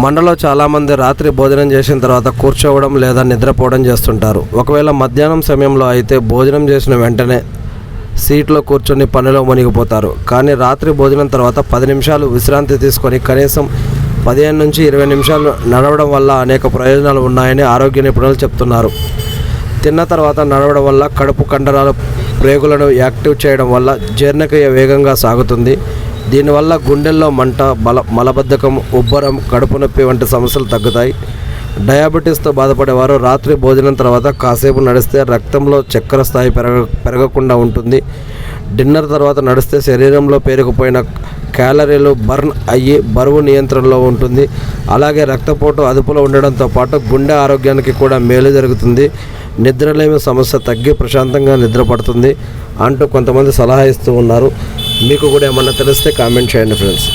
మనలో చాలామంది రాత్రి భోజనం చేసిన తర్వాత కూర్చోవడం లేదా నిద్రపోవడం చేస్తుంటారు. ఒకవేళ మధ్యాహ్నం సమయంలో అయితే భోజనం చేసిన వెంటనే సీట్లో కూర్చొని పనిలో మునిగిపోతారు. కానీ రాత్రి భోజనం తర్వాత 10 నిమిషాలు విశ్రాంతి తీసుకొని కనీసం 15 నుంచి 20 నిమిషాలు నడవడం వల్ల అనేక ప్రయోజనాలు ఉన్నాయని ఆరోగ్య నిపుణులు చెప్తున్నారు. తిన్న తర్వాత నడవడం వల్ల కడుపు కండరాల ప్రేగులను యాక్టివ్ చేయడం వల్ల జీర్ణక్రియ వేగంగా సాగుతుంది. దీనివల్ల గుండెల్లో మంట, మలబద్ధకం, ఉబ్బరం, కడుపు నొప్పి వంటి సమస్యలు తగ్గుతాయి. డయాబెటీస్తో బాధపడేవారు రాత్రి భోజనం తర్వాత కాసేపు నడిస్తే రక్తంలో చక్కెర స్థాయి పెరగకుండా ఉంటుంది. డిన్నర్ తర్వాత నడిస్తే శరీరంలో పేరుకుపోయిన క్యాలరీలు బర్న్ అయ్యి బరువు నియంత్రణలో ఉంటుంది. అలాగే రక్తపోటు అదుపులో ఉండడంతో పాటు గుండె ఆరోగ్యానికి కూడా మేలు జరుగుతుంది. నిద్రలేమి సమస్య తగ్గి ప్రశాంతంగా నిద్ర పడుతుంది అంటూ కొంతమంది సలహా ఇస్తూ ఉన్నారు. మీకు కూడా ఏమన్నా తెలిస్తే కామెంట్ చేయండి ఫ్రెండ్స్.